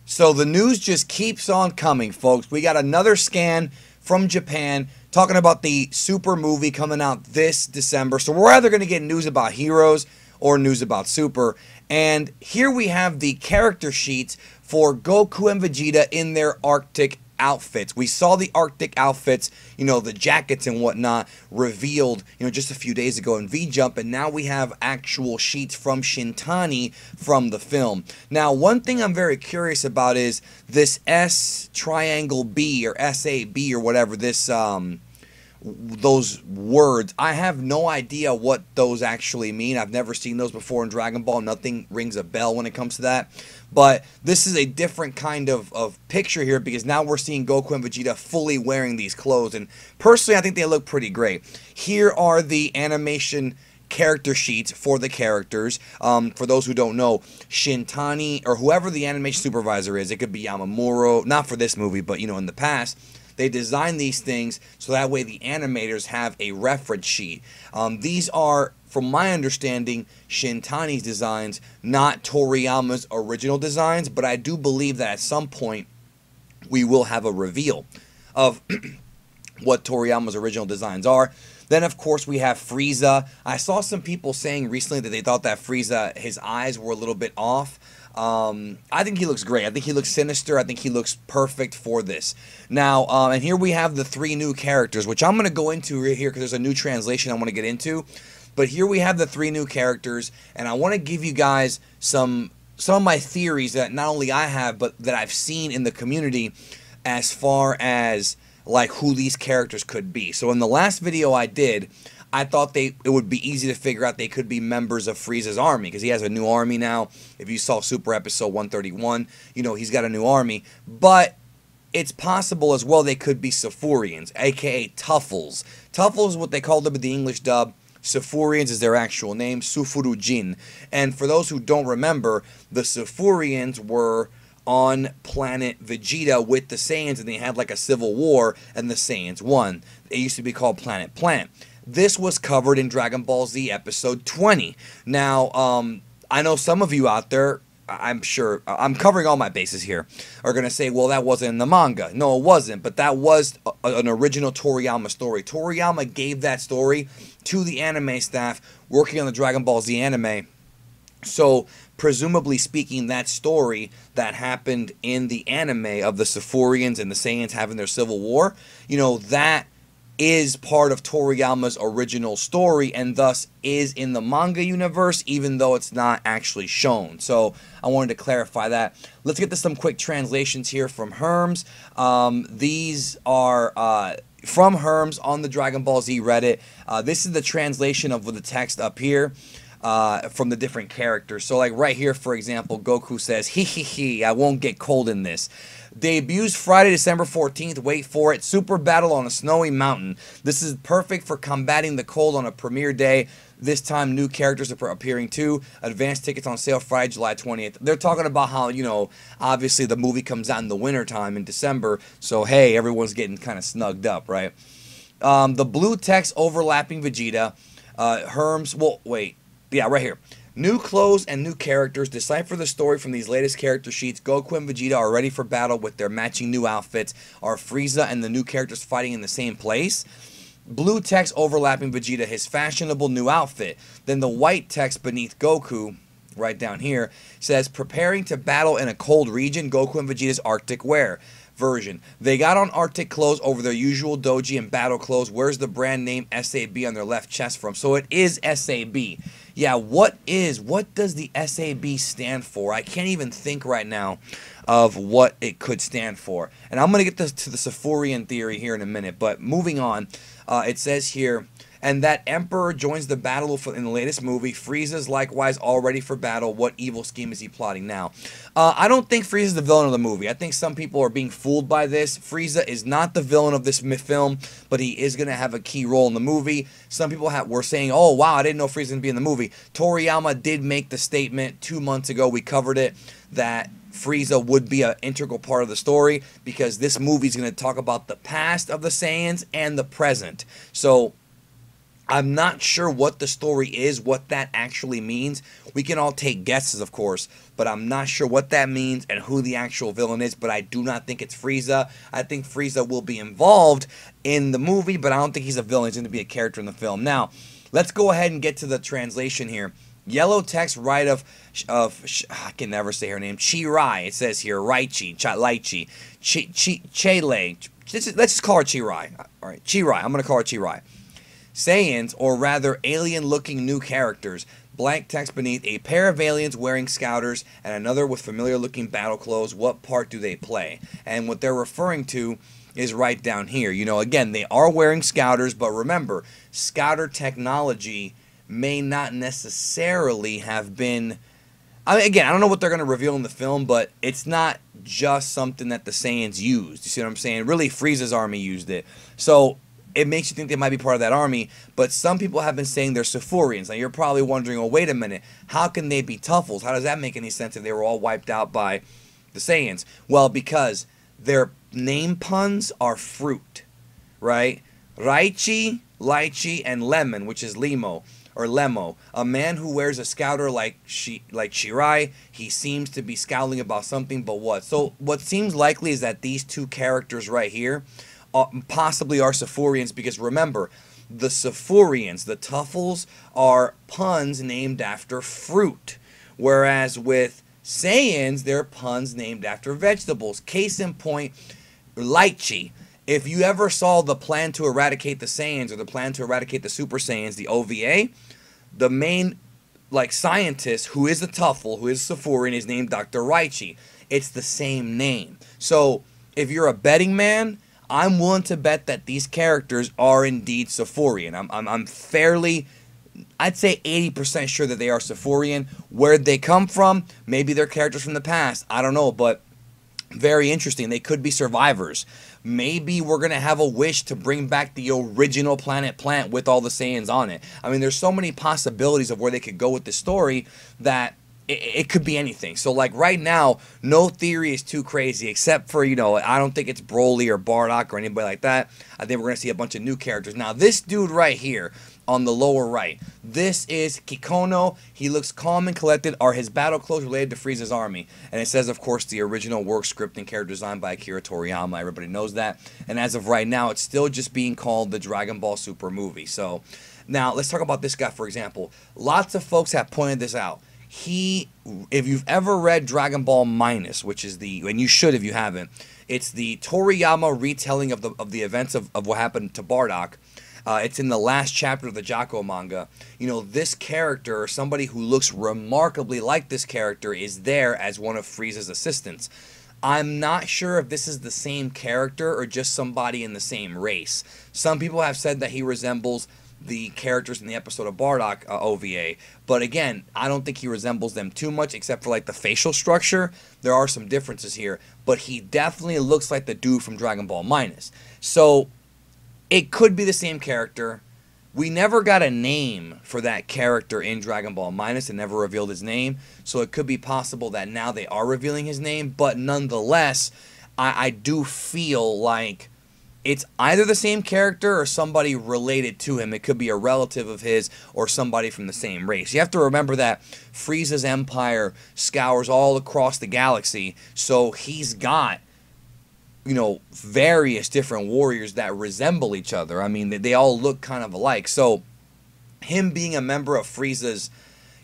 So the news just keeps on coming, folks. We got another scan from Japan talking about the Super movie coming out this December. So we're either going to get news about Heroes or news about Super. And here we have the character sheets for Goku and Vegeta in their Arctic outfits. We saw the Arctic outfits, the jackets and whatnot, revealed, just a few days ago in V-Jump, and now we have actual sheets from Shintani from the film. Now, one thing I'm very curious about is this S triangle B or SAB or whatever this those words. I have no idea what those actually mean. I've never seen those before in Dragon Ball. Nothing rings a bell when it comes to that. But this is a different kind of picture here because now we're seeing Goku and Vegeta fully wearing these clothes. And personally, I think they look pretty great. Here are the animation character sheets for the characters. For those who don't know, Shintani, or whoever the animation supervisor is, it could be Yamamuro, not for this movie, but in the past, they design these things so that way the animators have a reference sheet. These are, from my understanding, Shintani's designs, not Toriyama's original designs, but I do believe that at some point we will have a reveal of what Toriyama's original designs are. Then, of course, we have Frieza. I saw some people saying recently that they thought that Frieza, his eyes were a little bit off. I think he looks great. I think he looks sinister. I think he looks perfect for this. Now, and here we have the 3 new characters, which I'm going to go into right here because there's a new translation I want to get into. But here we have the 3 new characters, and I want to give you guys some of my theories that not only I have, but that I've seen in the community as far as like who these characters could be. So in the last video I did, I thought it would be easy to figure out they could be members of Frieza's army because he has a new army now. If you saw Super Episode 131, he's got a new army. But it's possible as well they could be Sifurians, aka Tuffles. Tuffles is what they called them in the English dub. Sifurians is their actual name, Sufurujin. And for those who don't remember, the Sifurians were on planet Vegeta with the Saiyans, and they had like a civil war, and the Saiyans won. It used to be called Planet Plant. This was covered in Dragon Ball Z episode 20. Now, I know some of you out there, I'm sure, I'm covering all my bases here, are going to say, well, that wasn't in the manga. No, it wasn't, but that was an original Toriyama story. Toriyama gave that story to the anime staff working on the Dragon Ball Z anime. So, presumably speaking, that story that happened in the anime of the Sifurians and the Saiyans having their civil war, that is part of Toriyama's original story and thus is in the manga universe, even though it's not actually shown. So I wanted to clarify that. Let's get to some quick translations here from Herms. These are from Herms on the Dragon Ball Z Reddit. This is the translation of the text up here. From the different characters. So like right here, for example, Goku says, "Hee hee hee, I won't get cold in this." Debuts Friday, December 14th. Wait for it. Super battle on a snowy mountain. This is perfect for combating the cold on a premiere day. This time, new characters are appearing too. Advance tickets on sale Friday, July 20th. They're talking about how, obviously the movie comes out in the wintertime in December. So, hey, everyone's getting kind of snugged up, right? The blue text overlapping Vegeta. Herms, well, wait. Yeah, right here. New clothes and new characters. Decipher the story from these latest character sheets. Goku and Vegeta are ready for battle with their matching new outfits. Are Frieza and the new characters fighting in the same place? Blue text overlapping Vegeta, his fashionable new outfit. Then the white text beneath Goku, right down here, says, preparing to battle in a cold region, Goku and Vegeta's Arctic wear version. They got on Arctic clothes over their usual doji and battle clothes. Where's the brand name SAB on their left chest from? So it is SAB. Yeah, what does the SAB stand for? I can't even think right now of what it could stand for. And I'm going to get to the Sifurian theory here in a minute. But moving on, it says here, and that Emperor joins the battle in the latest movie. Frieza's likewise all ready for battle. What evil scheme is he plotting now? I don't think Frieza's the villain of the movie. I think some people are being fooled by this. Frieza is not the villain of this film, but he is going to have a key role in the movie. Some people were saying, oh, wow, I didn't know Frieza was going to be in the movie. Toriyama did make the statement 2 months ago. We covered it, that Frieza would be an integral part of the story because this movie is going to talk about the past of the Saiyans and the present. So I'm not sure what the story is, what that actually means. We can all take guesses, of course, but I'm not sure what that means and who the actual villain is, but I do not think it's Frieza. I think Frieza will be involved in the movie, but I don't think he's a villain. He's going to be a character in the film. Now, let's go ahead and get to the translation here. Yellow text right of I can never say her name. Chirai. It says here Raichi, Lychee, Chele. Let's just call her Chirai. All right, Chirai. I'm going to call her Chirai. Saiyans, or rather alien-looking new characters. Blank text beneath. A pair of aliens wearing scouters and another with familiar-looking battle clothes. What part do they play? And what they're referring to is right down here. You know, again, they are wearing scouters, but remember, scouter technology may not necessarily have been... I mean, again, I don't know what they're going to reveal in the film, but it's not just something that the Saiyans used. You see what I'm saying? Really, Frieza's army used it. So it makes you think they might be part of that army, but some people have been saying they're Sifurians. Now, you're probably wondering, oh, wait a minute, how can they be Tuffles? How does that make any sense if they were all wiped out by the Saiyans? Well, because their name puns are fruit, right? Raichi, Lychee, and Lemon, which is Lemo, or Lemo. A man who wears a scouter like Shirai, he seems to be scowling about something, but what? So what seems likely is that these two characters right here possibly are Sifurians, because remember, the Sifurians, the Tuffles, are puns named after fruit, whereas with Saiyans, they're puns named after vegetables. Case in point, Lychee. If you ever saw the Plan to Eradicate the Saiyans or the Plan to Eradicate the Super Saiyans, the OVA, the main scientist who is a Tuffle, who is a Sifurian, is named Dr. Raichi. It's the same name. So if you're a betting man, I'm willing to bet that these characters are indeed Sifurian. I'm fairly, I'd say 80% sure that they are Sifurian. Where'd they come from? Maybe they're characters from the past. I don't know, but very interesting. They could be survivors. Maybe we're going to have a wish to bring back the original Planet Plant with all the Saiyans on it. I mean, there's so many possibilities of where they could go with the story that it could be anything. So, like, right now, no theory is too crazy, except for, you know, I don't think it's Broly or Bardock or anybody like that. I think we're going to see a bunch of new characters. Now, this dude right here on the lower right, this is Kikono. He looks calm and collected. Are his battle clothes related to Frieza's army? And it says, of course, the original work, script, and character design by Akira Toriyama. Everybody knows that. And as of right now, it's still just being called the Dragon Ball Super movie. So, now, let's talk about this guy, for example. Lots of folks have pointed this out. If you've ever read Dragon Ball Minus, which is and you should if you haven't, it's the Toriyama retelling of the events of what happened to Bardock. It's in the last chapter of the Jocko manga. You know, this character, or somebody who looks remarkably like this character, is there as one of Frieza's assistants. I'm not sure if this is the same character or just somebody in the same race. Some people have said that he resembles the characters in the episode of Bardock OVA, but again, I don't think he resembles them too much, except for like the facial structure. There are some differences here, but he definitely looks like the dude from Dragon Ball Minus. So it could be the same character. We never got a name for that character in Dragon Ball Minus and never revealed his name, so it could be possible that now they are revealing his name, but nonetheless, I do feel like it's either the same character or somebody related to him. It could be a relative of his or somebody from the same race. You have to remember that Frieza's empire scours all across the galaxy, so he's got, you know, various different warriors that resemble each other. I mean, they all look kind of alike. So him being a member of Frieza's,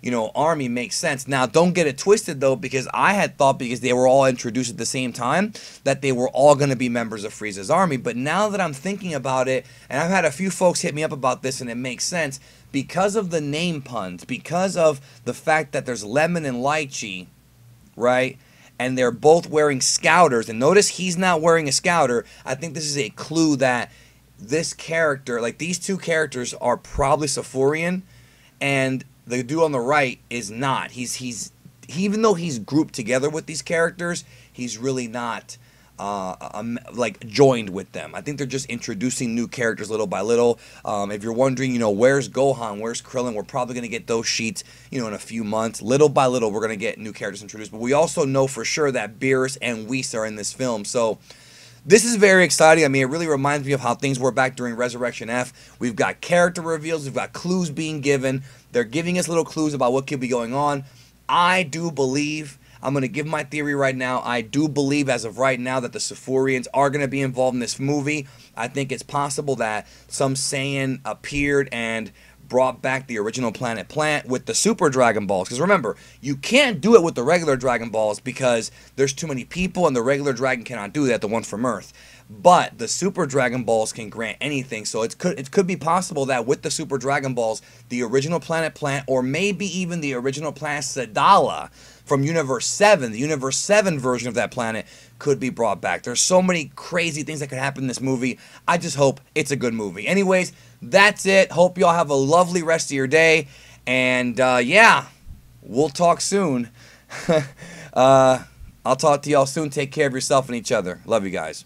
you know, army makes sense. Now, don't get it twisted, though, because I had thought, because they were all introduced at the same time, that they were all going to be members of Frieza's army. But now that I'm thinking about it, and I've had a few folks hit me up about this, and it makes sense, because of the name puns, because of the fact that there's Lemon and Lychee, right? And they're both wearing scouters. And notice he's not wearing a scouter. I think this is a clue that this character, like these two characters, are probably Sifurian, and the dude on the right is not. He's even though he's grouped together with these characters, he's really not like joined with them. I think they're just introducing new characters little by little. If you're wondering, you know, where's Gohan, where's Krillin, we're probably going to get those sheets, you know, in a few months. Little by little, we're going to get new characters introduced. But we also know for sure that Beerus and Whis are in this film. So this is very exciting. I mean, it really reminds me of how things were back during Resurrection F. We've got character reveals. We've got clues being given. They're giving us little clues about what could be going on. I do believe, I'm going to give my theory right now, I do believe as of right now that the Sufurians are going to be involved in this movie. I think it's possible that some Saiyan appeared and brought back the original Planet Plant with the Super Dragon Balls. Because remember, you can't do it with the regular Dragon Balls because there's too many people and the regular Dragon cannot do that, the one from Earth. But the Super Dragon Balls can grant anything. So it could be possible that with the Super Dragon Balls, the original Planet Plant, or maybe even the original Planet Sadala from Universe 7, the Universe 7 version of that planet, could be brought back. There's so many crazy things that could happen in this movie. I just hope it's a good movie. Anyways, that's it. Hope y'all have a lovely rest of your day. And yeah, we'll talk soon. I'll talk to y'all soon. Take care of yourself and each other. Love you guys.